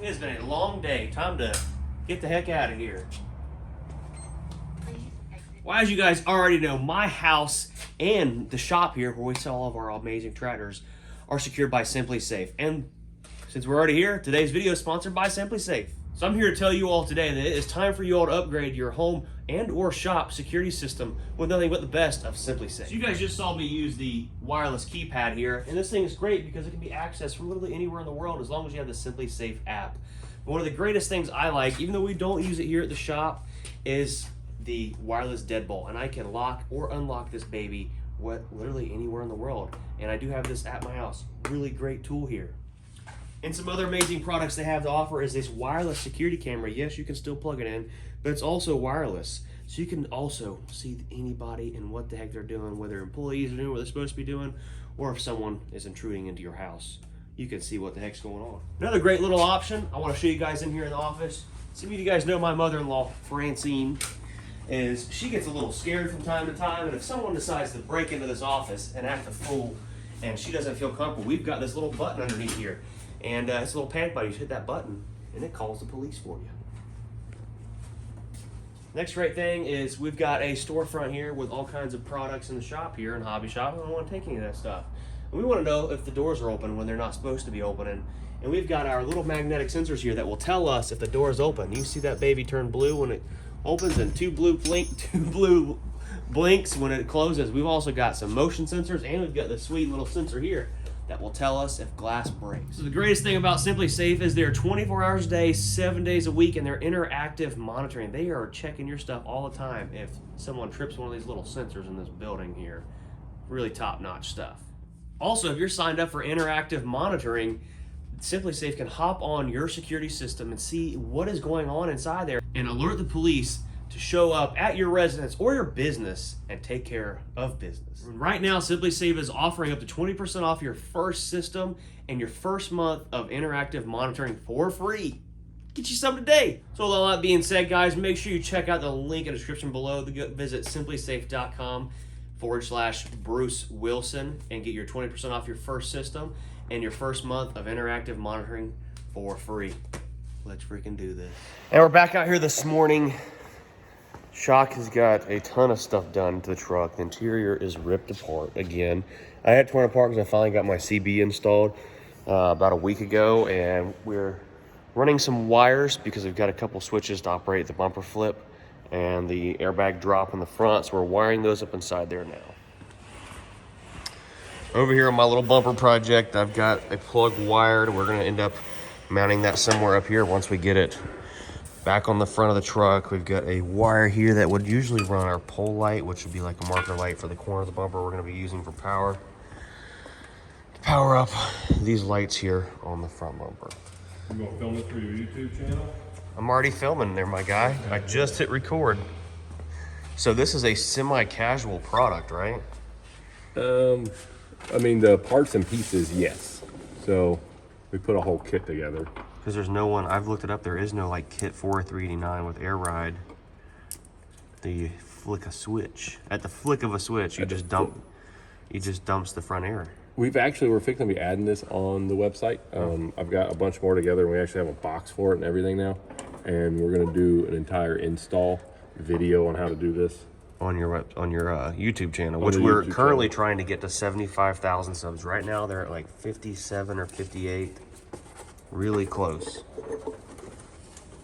It has been a long day. Time to get the heck out of here. Well, as you guys already know, my house and the shop here where we sell all of our amazing tractors are secured by Simply Safe. And since we're already here, today's video is sponsored by Simply Safe. So I'm here to tell you all today that it is time for you all to upgrade your home and or shop security system with nothing but the best of Simply Safe. So you guys just saw me use the wireless keypad here, and this thing is great because it can be accessed from literally anywhere in the world as long as you have the Simply Safe app. But one of the greatest things I like, even though we don't use it here at the shop, is the wireless deadbolt, and I can lock or unlock this baby literally anywhere in the world. And I do have this at my house. Really great tool here. And some other amazing products they have to offer is this wireless security camera. Yes, you can still plug it in, but it's also wireless. So you can also see anybody and what the heck they're doing, whether employees are doing what they're supposed to be doing, or if someone is intruding into your house. You can see what the heck's going on. Another great little option, I want to show you guys in here in the office. Some of you guys know my mother-in-law, Francine, is she gets a little scared from time to time, and if someone decides to break into this office and act a fool and she doesn't feel comfortable, we've got this little button underneath here. And it's a little panic button. You hit that button, and it calls the police for you. Next great thing is we've got a storefront here with all kinds of products in the shop here, in Hobby Shop. I don't want to take any of that stuff. And we want to know if the doors are open when they're not supposed to be opening. And we've got our little magnetic sensors here that will tell us if the door is open. You see that baby turn blue when it opens, and two blue blinks when it closes. We've also got some motion sensors, and we've got this sweet little sensor here that will tell us if glass breaks. So the greatest thing about Simply Safe is they're 24 hours a day, 7 days a week, and they're interactive monitoring. They are checking your stuff all the time if someone trips one of these little sensors in this building here. Really top-notch stuff. Also, if you're signed up for interactive monitoring, Simply Safe can hop on your security system and see what is going on inside there and alert the police to show up at your residence or your business and take care of business. Right now, Simply Safe is offering up to 20% off your first system and your first month of interactive monitoring for free. Get you some today. So with all that being said, guys, make sure you check out the link in the description below. Visit simplysafe.com/Bruce Wilson and get your 20% off your first system and your first month of interactive monitoring for free. Let's freaking do this. And we're back out here this morning. Shock has got a ton of stuff done to the truck. The interior is ripped apart again. I had torn apart because I finally got my CB installed about a week ago, and we're running some wires because we've got a couple switches to operate the bumper flip and the airbag drop in the front, so we're wiring those up inside there now. Over here on my little bumper project, I've got a plug wired. We're gonna end up mounting that somewhere up here once we get it back on the front of the truck. We've got a wire here that would usually run our pole light, which would be like a marker light for the corner of the bumper we're gonna be using for power. To power up these lights here on the front bumper. You gonna film it for your YouTube channel? I'm already filming there, my guy. I just hit record. So this is a semi-casual product, right? I mean, the parts and pieces, yes. So we put a whole kit together. Because there's no one, I've looked it up, there is no like kit for 389 with air ride. You flick a switch. At the flick of a switch, you just dumps the front air. We're fixing to be adding this on the website. I've got a bunch more together, and we actually have a box for it and everything now. And we're gonna do an entire install video on how to do this. On your YouTube channel, which we're currently trying to get to 75,000 subs. Right now, they're at like 57 or 58. Really close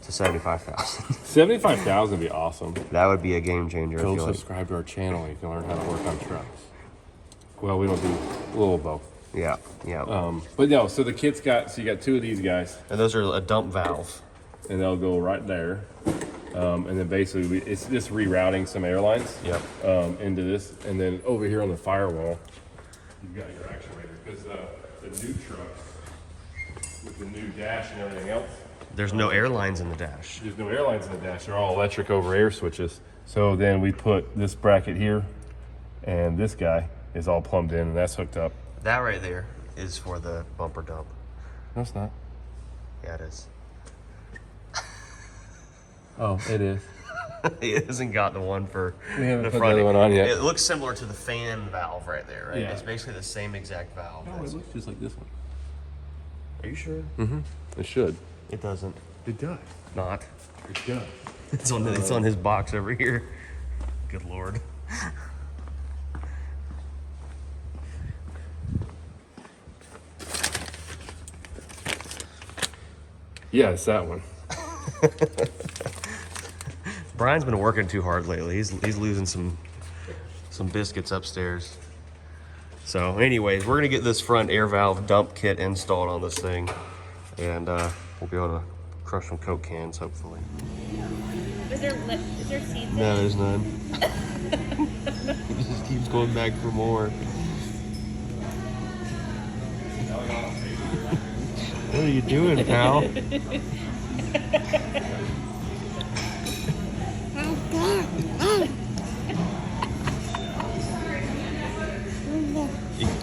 to 75,000. 75,000 would be awesome. That would be a game changer. Go subscribe to our channel and you can learn how to work on trucks. Well, we don't do a little of both. Yeah. But no, so the kit's got, so you got two of these guys. And those are a dump valve. And they'll go right there. And then basically, it's just rerouting some airlines into this. And then over here on the firewall, you've got your actuator. Because the new trucks, with the new dash and everything else, there's no airlines in the dash. There's no airlines in the dash. They're all electric over air switches. So then we put this bracket here, and this guy is all plumbed in, and that's hooked up. That right there is for the bumper dump. No, it's not. Yeah, it is. Oh, it is. He hasn't got the one for We haven't the put front. the other one on yet. It looks similar to the fan valve right there, right? Yeah. It's basically the same exact valve. No, it looks just like this one. Are you sure? Mm-hmm. It should. It doesn't. It does. Not. It does. It's on his box over here. Good Lord. Yeah, it's that one. Brian's been working too hard lately. He's losing some biscuits upstairs. So anyways, we're gonna get this front air valve dump kit installed on this thing, and we'll be able to crush some Coke cans hopefully. Is there seeds? No, there's none. He just keeps going back for more. What are you doing, pal?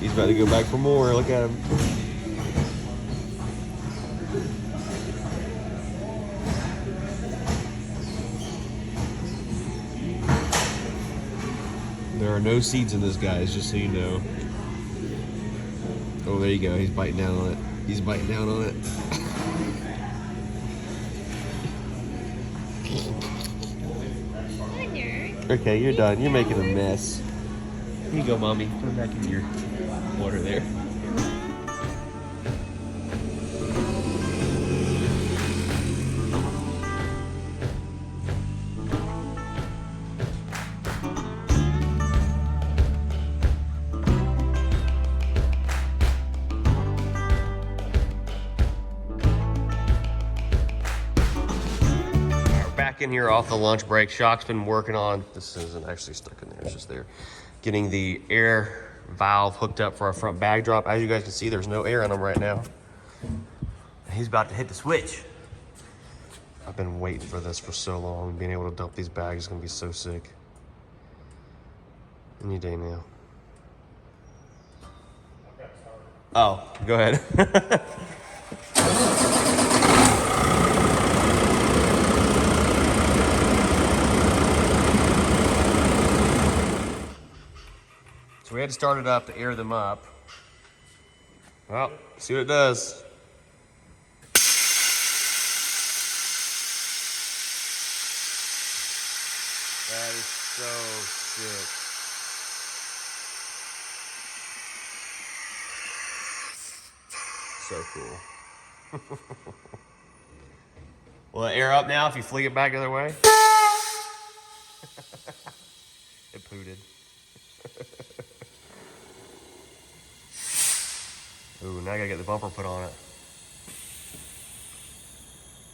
He's about to go back for more. Look at him. There are no seeds in this, guys, just so you know. Oh, there you go. He's biting down on it. He's biting down on it. Okay, you're done. You're making a mess. Here you go, Mommy. Put it back in your water there. Back in here off the lunch break. Shock's been working on, this isn't actually stuck in there, it's just there, getting the air valve hooked up for our front bag drop. As you guys can see, there's no air in them right now. He's about to hit the switch. I've been waiting for this for so long. Being able to dump these bags is gonna be so sick. Any day now. Oh, go ahead. So we had to start it up to air them up. Well, see what it does. That is so sick. So cool. Will it air up now if you fling it back the other way? It pooted. Ooh, now I gotta get the bumper put on it.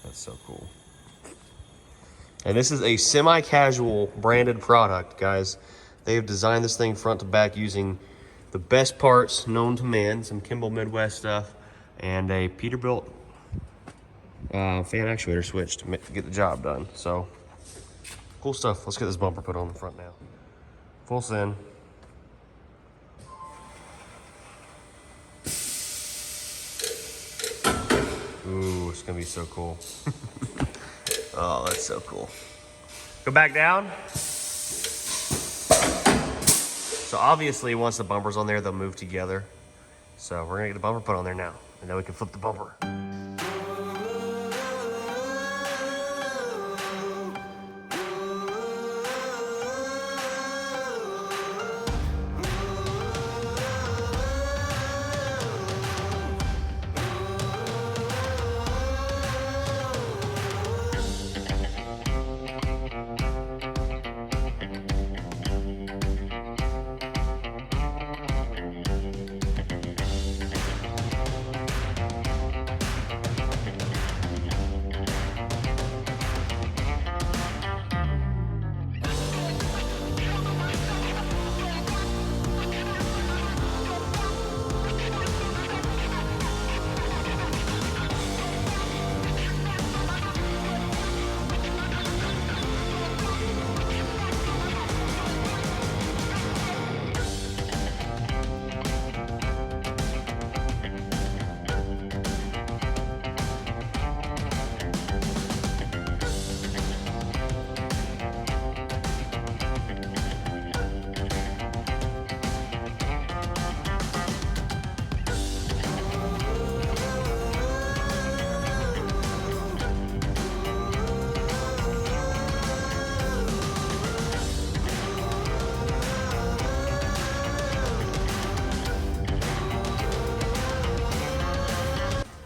That's so cool. And this is a semi-casual branded product, guys. They have designed this thing front to back using the best parts known to man, some Kimball Midwest stuff, and a Peterbilt fan actuator switch to get the job done. So, cool stuff. Let's get this bumper put on the front now. Full send. Ooh, it's gonna be so cool. Oh, that's so cool. Go back down. So obviously once the bumper's on there, they'll move together. So we're gonna get the bumper put on there now, and then we can flip the bumper.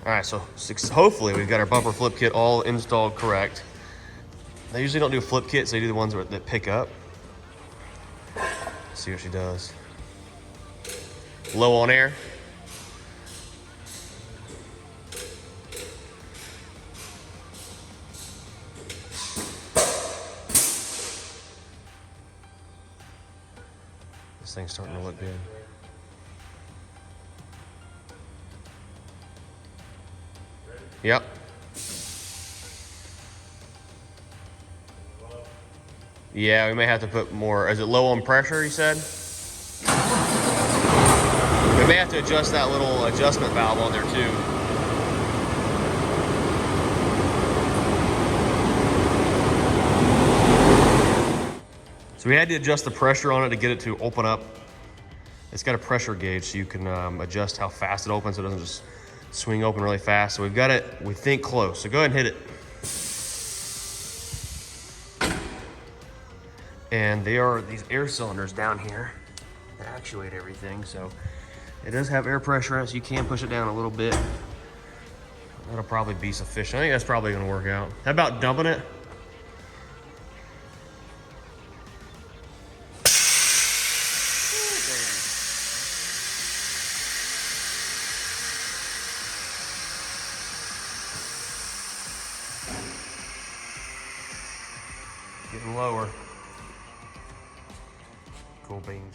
All right, so hopefully we've got our bumper flip kit all installed correct. They usually don't do flip kits, they do the ones that pick up. Let's see what she does. Low on air. This thing's starting to look good. Yep. Yeah, we may have to put more. Is it low on pressure, you said? We may have to adjust that little adjustment valve on there too. So we had to adjust the pressure on it to get it to open up. It's got a pressure gauge so you can adjust how fast it opens so it doesn't just swing open really fast. So we've got it, we think, close. So go ahead and hit it. And they are these air cylinders down here that actuate everything. So it does have air pressure in it, so you can push it down a little bit. That'll probably be sufficient. I think that's probably gonna work out. How about dumping it? Getting lower. Cool beans.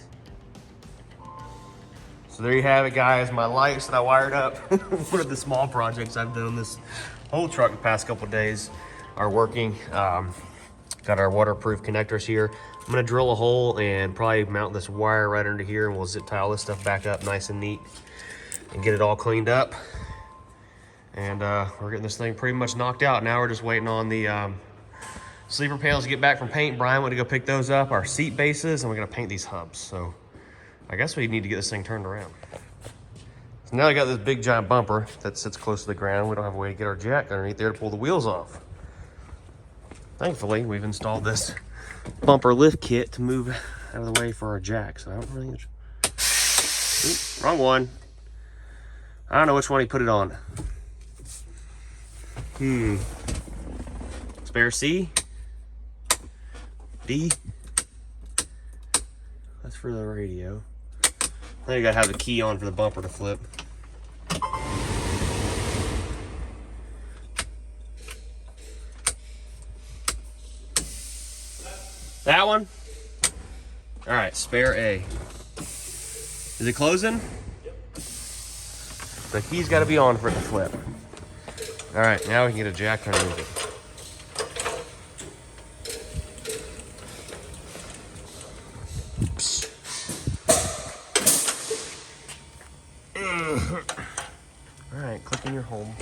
So there you have it, guys. My lights that I wired up. One of the small projects I've done this whole truck the past couple of days are working. Got our waterproof connectors here. I'm gonna drill a hole and probably mount this wire right under here, and we'll zip tie all this stuff back up nice and neat and get it all cleaned up. And we're getting this thing pretty much knocked out. Now we're just waiting on the sleeper panels to get back from paint. Brian went to go pick those up, our seat bases, and we're gonna paint these hubs. So I guess we need to get this thing turned around. So now I got this big giant bumper that sits close to the ground. We don't have a way to get our jack underneath there to pull the wheels off. Thankfully, we've installed this bumper lift kit to move out of the way for our jack. So I don't really, oops, wrong one. I don't know which one he put it on. Spare C? D? That's for the radio. Now you gotta have the key on for the bumper to flip. That one? All right, spare A. Is it closing? Yep. The key's gotta be on for it to flip. All right, now we can get a jack underneath it. All right, click in your home.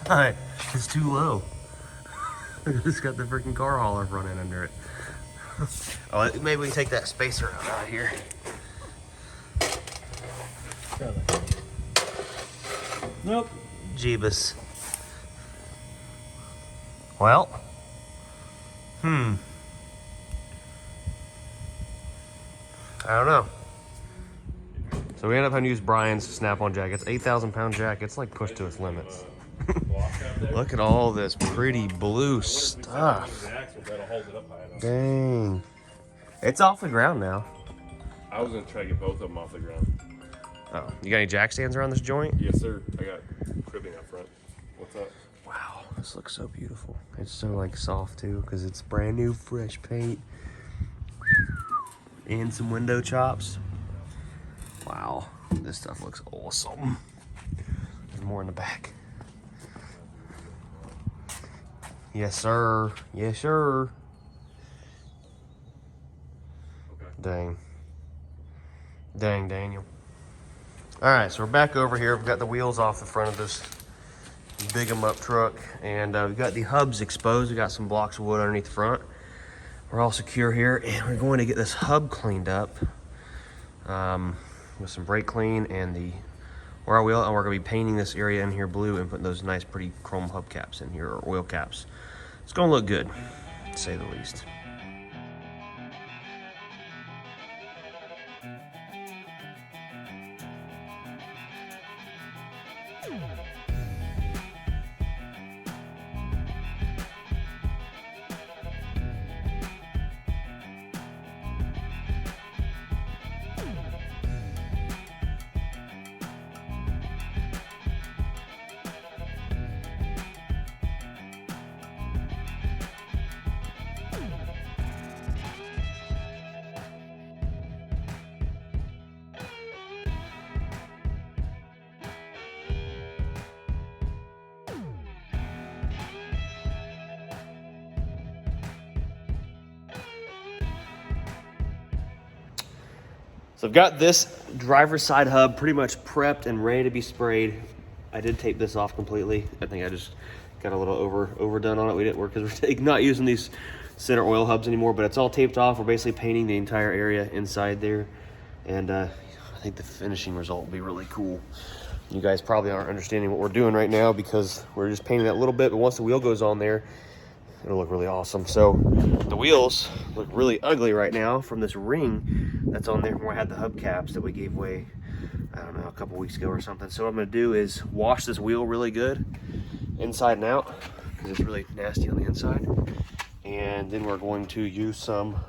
All right, it's too low. It's got the freaking car hauler running under it. Oh, maybe we can take that spacer out of here. Nope. Jeebus. Well. I don't know. So we ended up having to use Brian's snap-on jack. It's 8,000-pound jack. It's like pushed to its limits. Look at all this pretty blue stuff. Dang. It's off the ground now. I was gonna try to get both of them off the ground. Oh, you got any jack stands around this joint? Yes, sir. I got cribbing up front. What's up? Wow, this looks so beautiful. It's so like soft too, because it's brand new, fresh paint. And some window chops. Wow, this stuff looks awesome. There's more in the back. Yes, sir. Yes, sir. Okay. Dang. Dang, Daniel. All right, so we're back over here. We've got the wheels off the front of this big 'em up truck, and we've got the hubs exposed. We've got some blocks of wood underneath the front. We're all secure here, and we're going to get this hub cleaned up with some brake clean and the wire wheel, and we're going to be painting this area in here blue and putting those nice pretty chrome hubcaps in here, or oil caps. It's going to look good, to say the least. So I've got this driver's side hub pretty much prepped and ready to be sprayed. I did tape this off completely. I think I just got a little overdone on it. We didn't work because we're not using these center oil hubs anymore, but it's all taped off. We're basically painting the entire area inside there. And I think the finishing result will be really cool. You guys probably aren't understanding what we're doing right now because we're just painting that little bit, but once the wheel goes on there, it'll look really awesome. So the wheels look really ugly right now from this ring that's on there where I had the hubcaps that we gave away, I don't know, a couple weeks ago or something. So what I'm gonna do is wash this wheel really good inside and out because it's really nasty on the inside. And then we're going to use some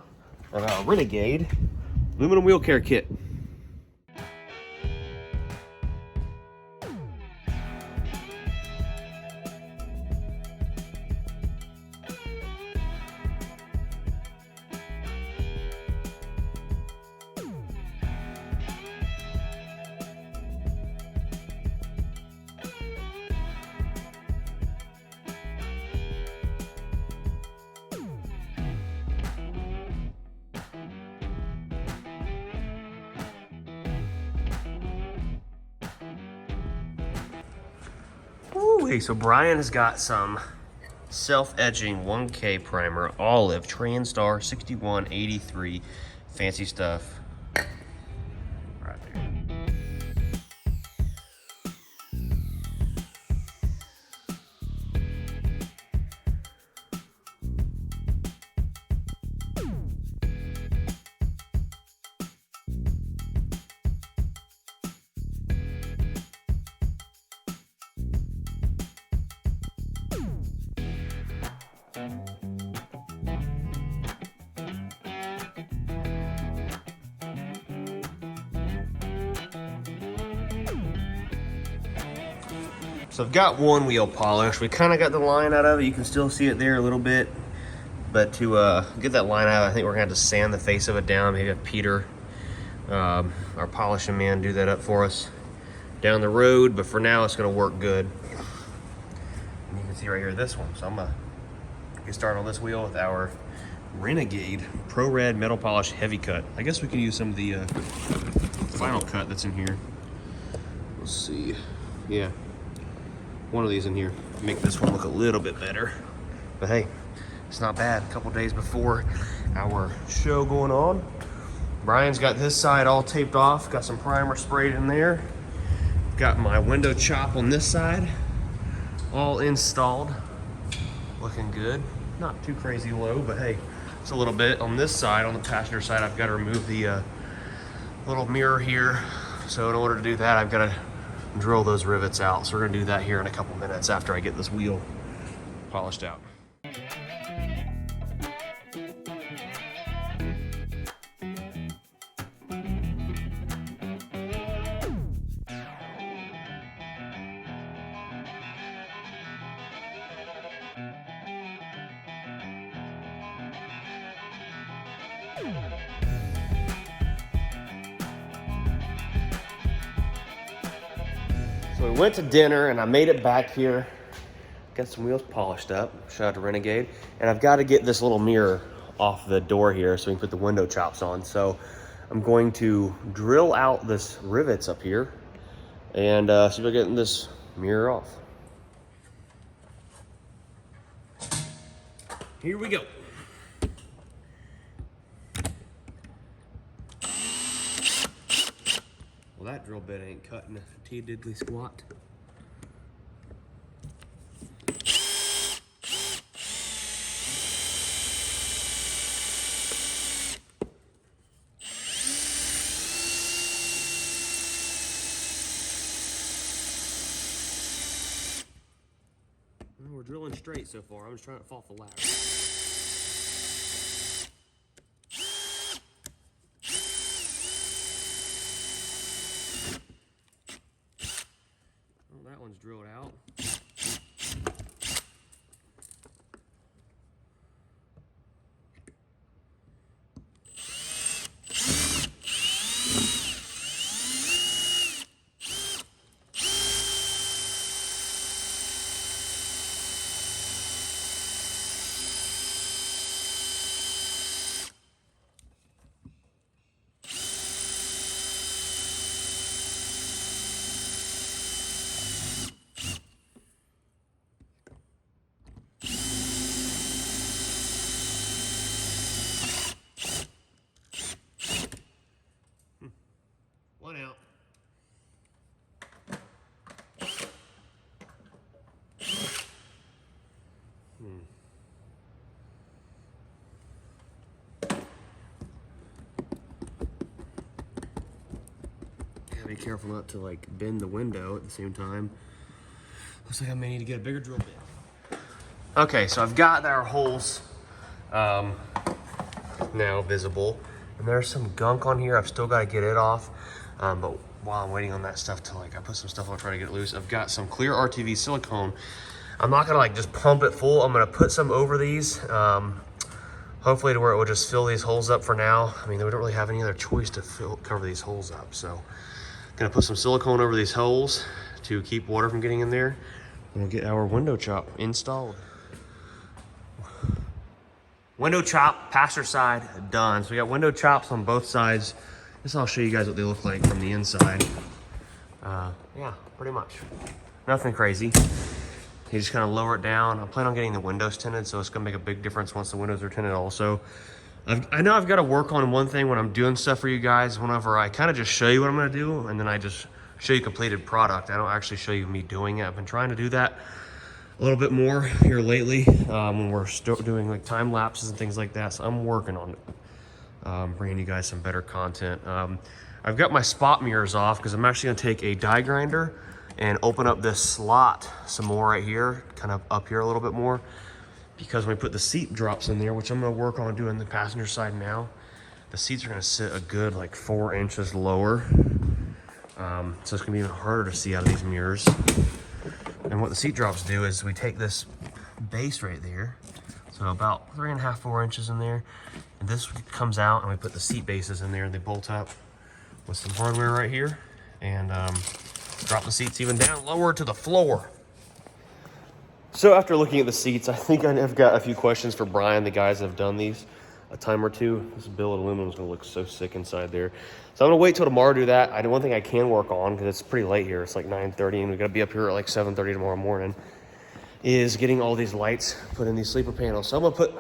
of our Renegade aluminum wheel care kit. Ooh, so Brian has got some self-etching 1K primer, olive, Transtar 6183, fancy stuff. Right there. So I've got one wheel polished. We kind of got the line out of it. You can still see it there a little bit. But to get that line out, I think we're gonna have to sand the face of it down. Maybe have Peter, our polishing man, do that up for us down the road. But for now, it's gonna work good. And you can see right here this one. So I'm gonna get started on this wheel with our Renegade Pro Red Metal Polish Heavy Cut. I guess we can use some of the final cut that's in here. Let's see. Yeah. One of these in here, make this one look a little bit better. But hey, it's not bad. A couple days before our show going on. Brian's got this side all taped off, got some primer sprayed in there. Got my window chop on this side, all installed. Looking good. Not too crazy low, but hey, it's a little bit. On this side, on the passenger side, I've got to remove the little mirror here. So in order to do that, I've got to drill those rivets out. So we're gonna do that here in a couple minutes after I get this wheel polished out. So we went to dinner and I made it back here. Got some wheels polished up. Shout out to Renegade. And I've got to get this little mirror off the door here so we can put the window chops on. So I'm going to drill out this rivets up here and see if I'm getting this mirror off. Here we go. Well, that drill bit ain't cutting a T-diddly squat. We're drilling straight so far. I'm just trying to fall off the ladder. Well, that one's drilled out. One out. Gotta be careful not to like bend the window at the same time. Looks like I may need to get a bigger drill bit. Okay, so I've got our holes now visible. And there's some gunk on here. I've still got to get it off. But while I'm waiting on that stuff to I put some stuff on trying to get it loose. I've got some clear RTV silicone. I'm not gonna just pump it full. I'm gonna put some over these. Hopefully to where it will just fill these holes up for now. I mean, we don't really have any other choice to cover these holes up. So gonna put some silicone over these holes to keep water from getting in there. And we'll get our window chop installed. Window chop, passenger side, done. So we got window chops on both sides. This I'll show you guys what they look like from the inside. Yeah, pretty much. Nothing crazy. You just kind of lower it down. I plan on getting the windows tinted, so it's gonna make a big difference once the windows are tinted also. I know I've got to work on one thing when I'm doing stuff for you guys. Whenever I kind of just show you what I'm gonna do, and then I just show you completed product. I don't actually show you me doing it. I've been trying to do that a little bit more here lately when we're doing like time lapses and things like that. So I'm working on it, bringing you guys some better content. I've got my spot mirrors off because I'm actually gonna take a die grinder and open up this slot some more right here, kind of up here a little bit more, because when we put the seat drops in there, which I'm gonna work on doing the passenger side now, the seats are gonna sit a good like 4 inches lower. So it's gonna be even harder to see out of these mirrors. And what the seat drops do is we take this base right there, so about 3.5, 4 inches in there, and this comes out and we put the seat bases in there and they bolt up with some hardware right here and drop the seats even down lower to the floor. So after looking at the seats, I think I've got a few questions for Brian, the guys that have done these a time or two. This billet aluminum is gonna look so sick inside there. So I'm gonna wait till tomorrow to do that. One thing I can work on, because it's pretty late here, it's like 9:30 and we gotta be up here at like 7:30 tomorrow morning, is getting all these lights put in these sleeper panels. So I'm gonna put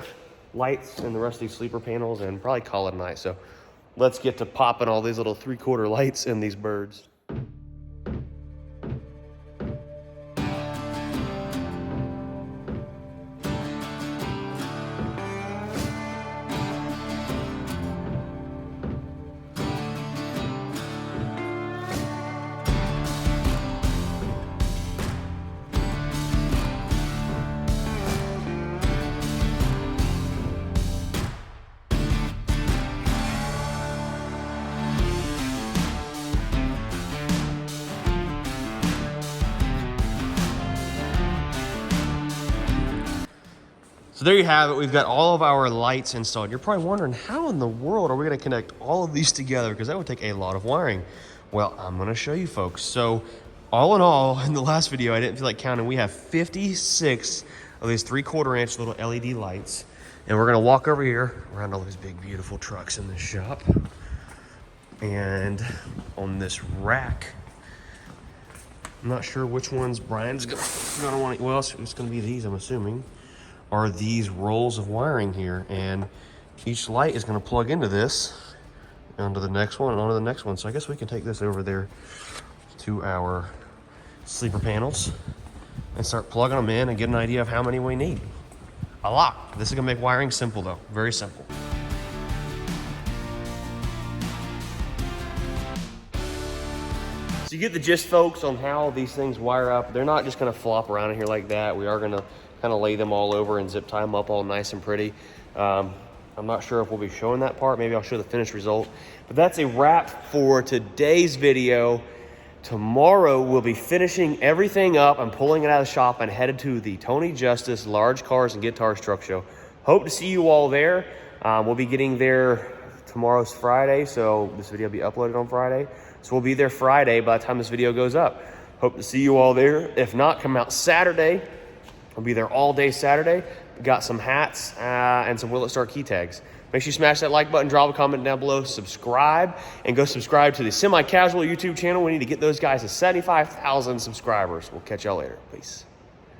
lights in the rest of these sleeper panels and probably call it a night. So let's get to popping all these little 3/4 lights in these birds. So there you have it. We've got all of our lights installed. You're probably wondering, how in the world are we going to connect all of these together? Because that would take a lot of wiring. Well, I'm going to show you folks. So all in all, in the last video, I didn't feel like counting. We have 56 of these 3/4 inch little LED lights. And we're going to walk over here around all these big, beautiful trucks in this shop. And on this rack, I'm not sure which ones Brian's going to want. Well, it's going to be these, I'm assuming, are these rolls of wiring here, and each light is going to plug into this, onto the next one, and onto the next one. So I guess we can take this over there to our sleeper panels and start plugging them in and get an idea of how many we need. A lot. This is going to make wiring simple though, very simple. So you get the gist, folks, on how these things wire up. They're not just gonna flop around in here like that. We are gonna kind of lay them all over and zip tie them up all nice and pretty. I'm not sure if we'll be showing that part. Maybe I'll show the finished result. But that's a wrap for today's video. Tomorrow we'll be finishing everything up and pulling it out of the shop and headed to the Tony Justice Large Cars and Guitars Truck Show. Hope to see you all there. We'll be getting there. Tomorrow's Friday, so this video will be uploaded on Friday. So we'll be there Friday by the time this video goes up. Hope to see you all there. If not, come out Saturday. We'll be there all day Saturday. We got some hats and some Will It Start key tags. Make sure you smash that like button, drop a comment down below, subscribe, and go subscribe to the Semi Casual YouTube channel. We need to get those guys to 75,000 subscribers. We'll catch y'all later. Peace.